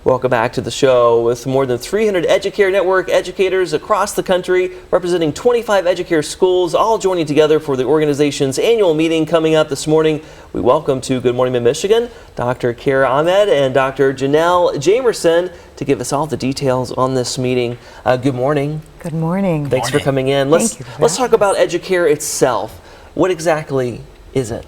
Welcome back to the show. With more than 300 Educare Network educators across the country representing 25 Educare schools, all joining together for the organization's annual meeting coming up this morning. We welcome to Good Morning Mid-Michigan, Dr. Kara Ahmed and Dr. Janelle Jamerson to give us all the details on this meeting. Good morning. Good morning. Thanks for coming in. Let's talk about Educare itself. What exactly is it?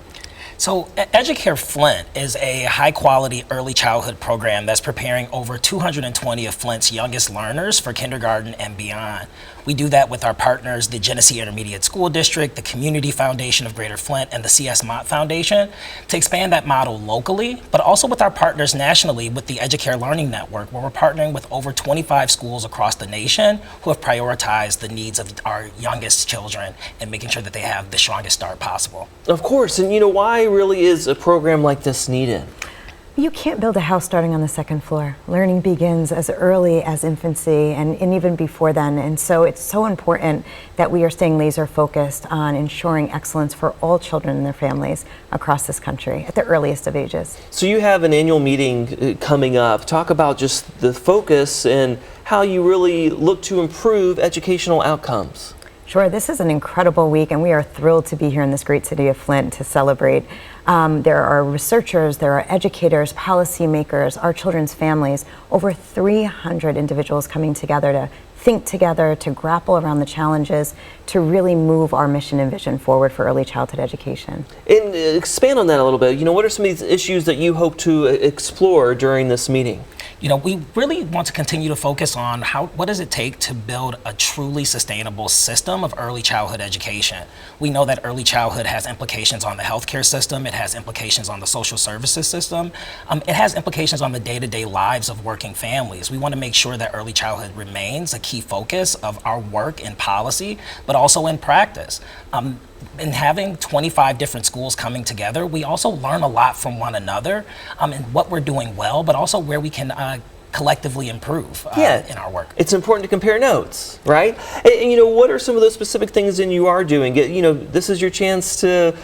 So Educare Flint is a high-quality early childhood program that's preparing over 220 of Flint's youngest learners for kindergarten and beyond. We do that with our partners, the Genesee Intermediate School District, the Community Foundation of Greater Flint, and the C.S. Mott Foundation to expand that model locally, but also with our partners nationally with the Educare Learning Network, where we're partnering with over 25 schools across the nation who have prioritized the needs of our youngest children and making sure that they have the strongest start possible. Of course, and why really is a program like this needed? You can't build a house starting on the second floor. Learning begins as early as infancy and even before then. And so it's so important that we are staying laser focused on ensuring excellence for all children and their families across this country at the earliest of ages. So you have an annual meeting coming up. Talk about just the focus and how you really look to improve educational outcomes. Sure, this is an incredible week, and we are thrilled to be here in this great city of Flint to celebrate. There are researchers, there are educators, policymakers, our children's families, over 300 individuals coming together to think together, to grapple around the challenges, to really move our mission and vision forward for early childhood education. And expand on that a little bit. What are some of these issues that you hope to explore during this meeting? We really want to continue to focus on what does it take to build a truly sustainable system of early childhood education. We know that early childhood has implications on the healthcare system, it has implications on the social services system, it has implications on the day-to-day lives of working families. We want to make sure that early childhood remains a key focus of our work in policy, but also in practice. In having 25 different schools coming together, we also learn a lot from one another and what we're doing well, but also where we can collectively improve in our work. It's important to compare notes, right? And what are some of those specific things that you are doing? This is your chance to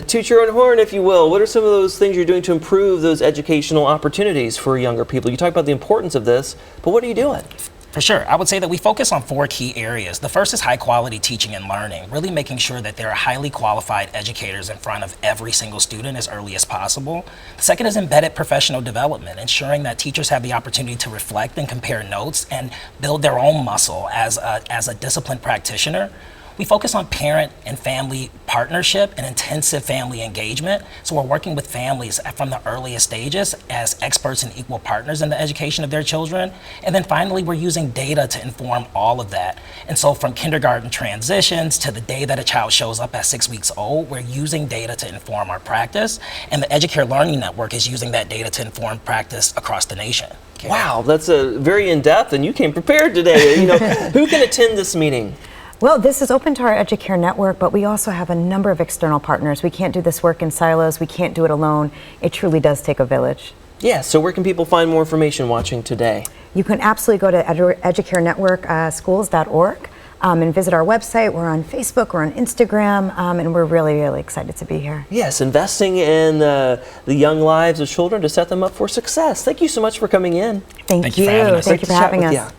toot your own horn, if you will. What are some of those things you're doing to improve those educational opportunities for younger people? You talk about the importance of this, but what are you doing? For sure. I would say that we focus on 4 key areas. The first is high quality teaching and learning, really making sure that there are highly qualified educators in front of every single student as early as possible. The second is embedded professional development, ensuring that teachers have the opportunity to reflect and compare notes and build their own muscle as a disciplined practitioner. We focus on parent and family partnership and intensive family engagement. So we're working with families from the earliest stages as experts and equal partners in the education of their children. And then finally, we're using data to inform all of that. And so from kindergarten transitions to the day that a child shows up at 6 weeks old, we're using data to inform our practice. And the Educare Learning Network is using that data to inform practice across the nation. Wow, that's very in-depth, and you came prepared today. Who can attend this meeting? Well, this is open to our Educare Network, but we also have a number of external partners. We can't do this work in silos. We can't do it alone. It truly does take a village. Yeah, so where can people find more information watching today? You can absolutely go to educarenetworkschools.org and visit our website. We're on Facebook, we're on Instagram, and we're really, really excited to be here. Yes, investing in the young lives of children to set them up for success. Thank you so much for coming in. Thank you. For having us. Thank you for having us.